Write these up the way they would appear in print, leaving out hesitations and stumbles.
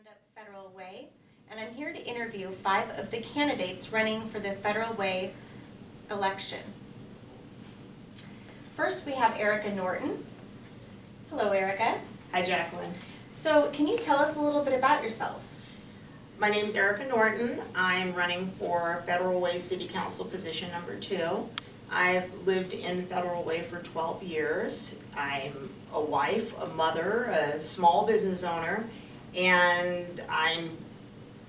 Stand Up Federal Way, and I'm here to interview 5 of the candidates running for the Federal Way election. First, we have Erica Norton. Hello, Erica. Hi, Jacqueline. So, can you tell us a little bit about yourself? My name is Erica Norton. I'm running for Federal Way City Council position number 2. I've lived in Federal Way for 12 years. I'm a wife, a mother, a small business owner, and I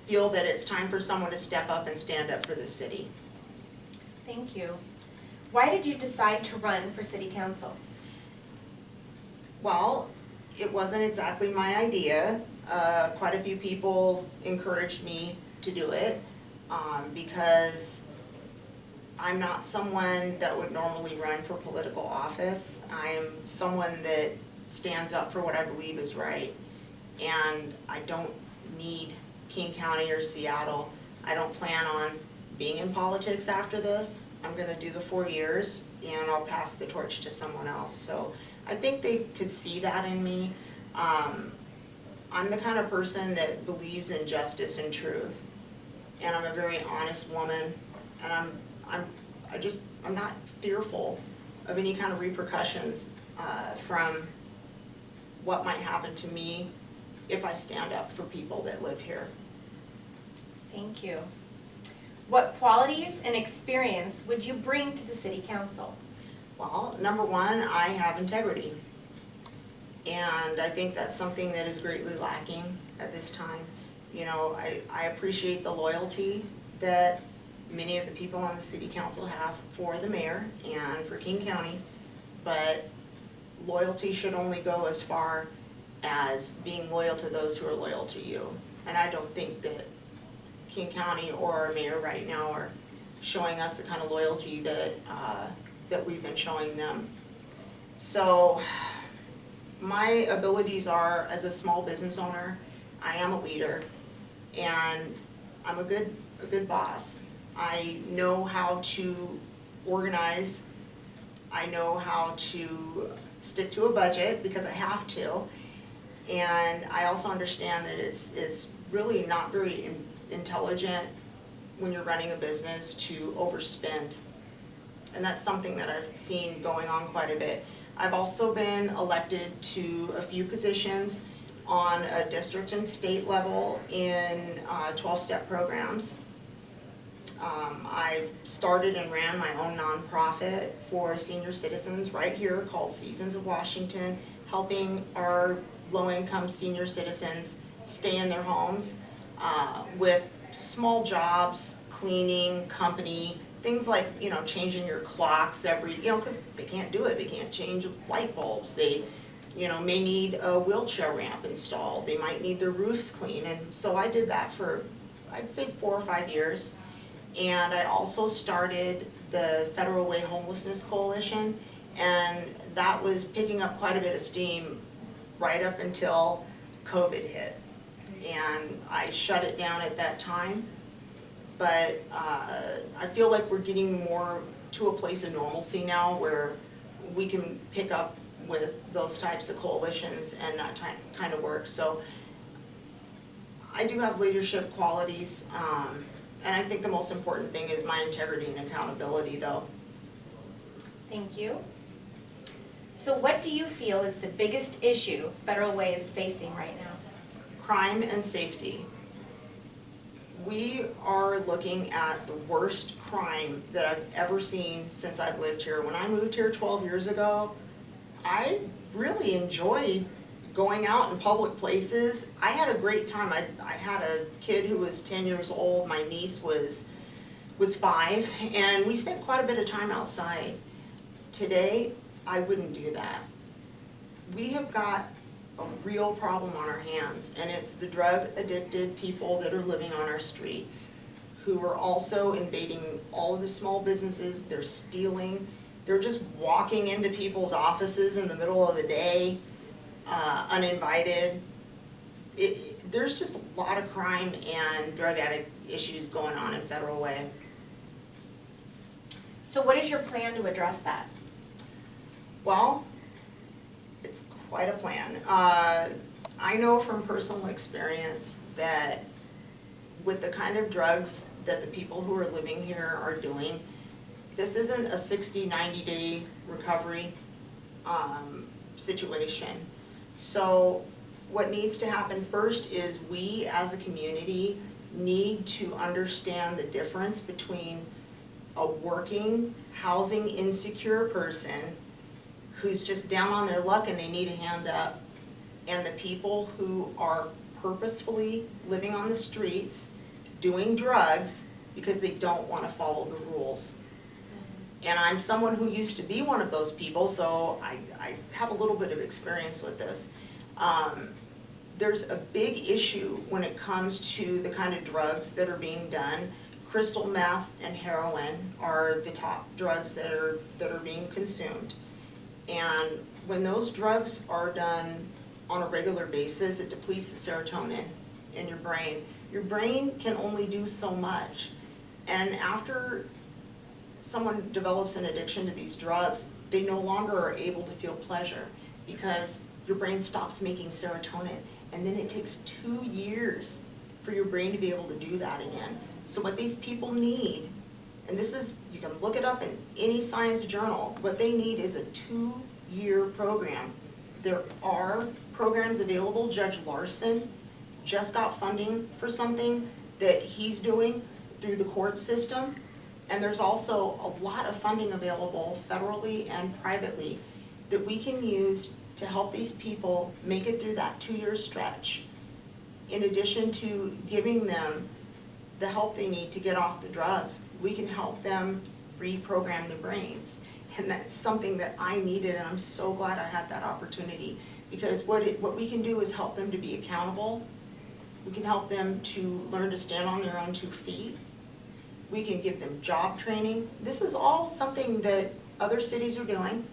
feel that it's time for someone to step up and stand up for the city. Thank you. Why did you decide to run for City Council? Well, it wasn't exactly my idea. Quite a few people encouraged me to do it because I'm not someone that would normally run for political office. I'm someone that stands up for what I believe is right. And I don't need King County or Seattle. I don't plan on being in politics after this. I'm gonna do the 4 years and I'll pass the torch to someone else. So I think they could see that in me. I'm the kind of person that believes in justice and truth. And I'm a very honest woman, and I'm not fearful of any kind of repercussions from what might happen to me if I stand up for people that live here. Thank you. What qualities and experience would you bring to the City Council? Well, number one, I have integrity. And I think that's something that is greatly lacking at this time. You know, I appreciate the loyalty that many of the people on the City Council have for the mayor and for King County, but loyalty should only go as far as being loyal to those who are loyal to you. And I don't think that King County or our mayor right now are showing us the kind of loyalty that that we've been showing them. So my abilities are, as a small business owner, I am a leader, and I'm a good boss. I know how to organize. I know how to stick to a budget because I have to, and I also understand that it's really not very intelligent when you're running a business to overspend, and that's something that I've seen going on quite a bit. I've also been elected to a few positions on a district and state level in 12-step programs. I've started and ran my own nonprofit for senior citizens right here called Seasons of Washington, helping our low-income senior citizens stay in their homes with small jobs, cleaning, company, things like, you know, changing your clocks every, you know, because they can't do it. They can't change light bulbs. They, you know, may need a wheelchair ramp installed. They might need their roofs cleaned. And so I did that for, I'd say, 4 or 5 years. And I also started the Federal Way Homelessness Coalition, and that was picking up quite a bit of steam right up until COVID hit. And I shut it down at that time. But I feel like we're getting more to a place of normalcy now where we can pick up with those types of coalitions and that kind of work. So I do have leadership qualities, and I think the most important thing is my integrity and accountability, though. Thank you. So what do you feel is the biggest issue Federal Way is facing right now? Crime and safety. We are looking at the worst crime that I've ever seen since I've lived here. When I moved here 12 years ago, I really enjoyed going out in public places. I had a great time. I had a kid who was 10 years old. My niece was 5, and we spent quite a bit of time outside. Today, I wouldn't do that. We have got a real problem on our hands, and it's the drug-addicted people that are living on our streets who are also invading all of the small businesses. They're stealing. They're just walking into people's offices in the middle of the day, uninvited. There's just a lot of crime and drug addict issues going on in Federal Way. So what is your plan to address that? Well, it's quite a plan. I know from personal experience that with the kind of drugs that the people who are living here are doing, this isn't a 60, 90-day recovery situation. So what needs to happen first is we as a community need to understand the difference between a working, housing insecure person who's just down on their luck and they need a hand up, and the people who are purposefully living on the streets doing drugs because they don't want to follow the rules. And I'm someone who used to be one of those people, so I have a little bit of experience with this. There's a big issue when it comes to the kind of drugs that are being done. Crystal meth and heroin are the top drugs that are being consumed. And when those drugs are done on a regular basis, it depletes the serotonin in your brain. Your brain can only do so much. And after someone develops an addiction to these drugs, they no longer are able to feel pleasure because your brain stops making serotonin. And then it takes 2 years for your brain to be able to do that again. So what these people need, and this is, you can look it up in any science journal, what they need is a 2-year program. There are programs available. Judge Larson just got funding for something that he's doing through the court system. And there's also a lot of funding available federally and privately that we can use to help these people make it through that 2-year stretch, in addition to giving them the help they need to get off the drugs. We can help them reprogram their brains. And that's something that I needed, and I'm so glad I had that opportunity, because what we can do is help them to be accountable. We can help them to learn to stand on their own 2 feet. We can give them job training. This is all something that other cities are doing.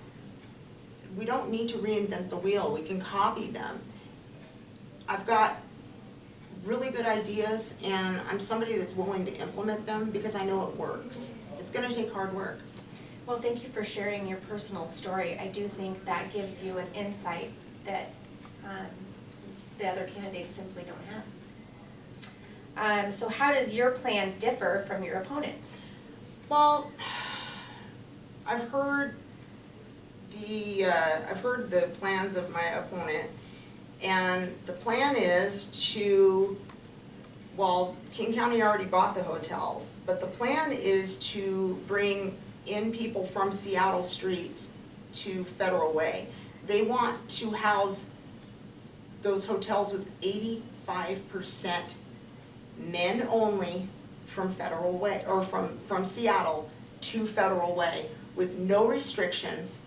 We don't need to reinvent the wheel. We can copy them. I've got really good ideas, and I'm somebody that's willing to implement them because I know it works. It's going to take hard work. Well, thank you for sharing your personal story. I do think that gives you an insight that the other candidates simply don't have. So how does your plan differ from your opponent? Well, I've heard the plans of my opponent, and the plan is to, well, King County already bought the hotels, but the plan is to bring in people from Seattle streets to Federal Way. They want to house those hotels with 85% men only from Federal Way, or from Seattle to Federal Way, with no restrictions,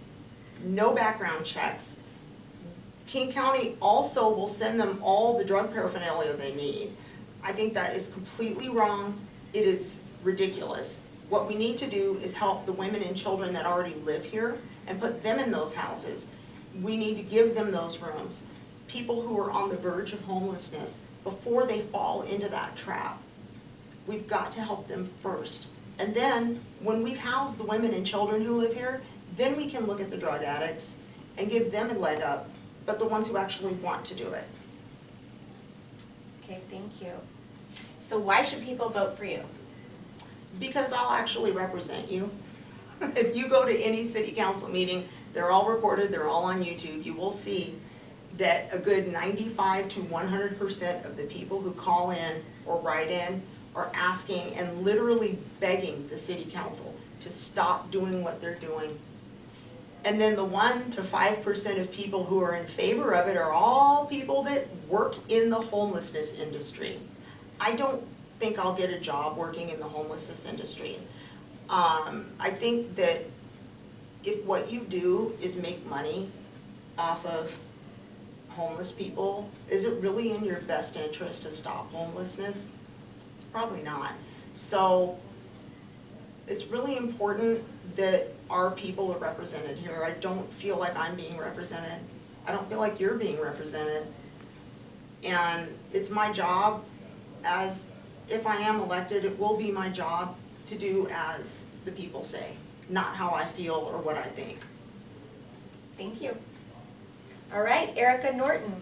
no background checks. King County also will send them all the drug paraphernalia they need. I think that is completely wrong. It is ridiculous. What we need to do is help the women and children that already live here and put them in those houses. We need to give them those rooms. People who are on the verge of homelessness, before they fall into that trap, we've got to help them first. And then, when we've housed the women and children who live here, then we can look at the drug addicts and give them a leg up, but the ones who actually want to do it. Okay, thank you. So why should people vote for you? Because I'll actually represent you. If you go to any city council meeting, they're all recorded, they're all on YouTube, you will see that a good 95 to 100% of the people who call in or write in are asking and literally begging the city council to stop doing what they're doing. And then the 1 to 5% of people who are in favor of it are all people that work in the homelessness industry. I don't think I'll get a job working in the homelessness industry. I think that if what you do is make money off of homeless people, is it really in your best interest to stop homelessness? It's probably not. So it's really important that our people are represented here. I don't feel like I'm being represented. I don't feel like you're being represented. And it's my job, as if I am elected, it will be my job to do as the people say, not how I feel or what I think. Thank you. All right, Erica Norton.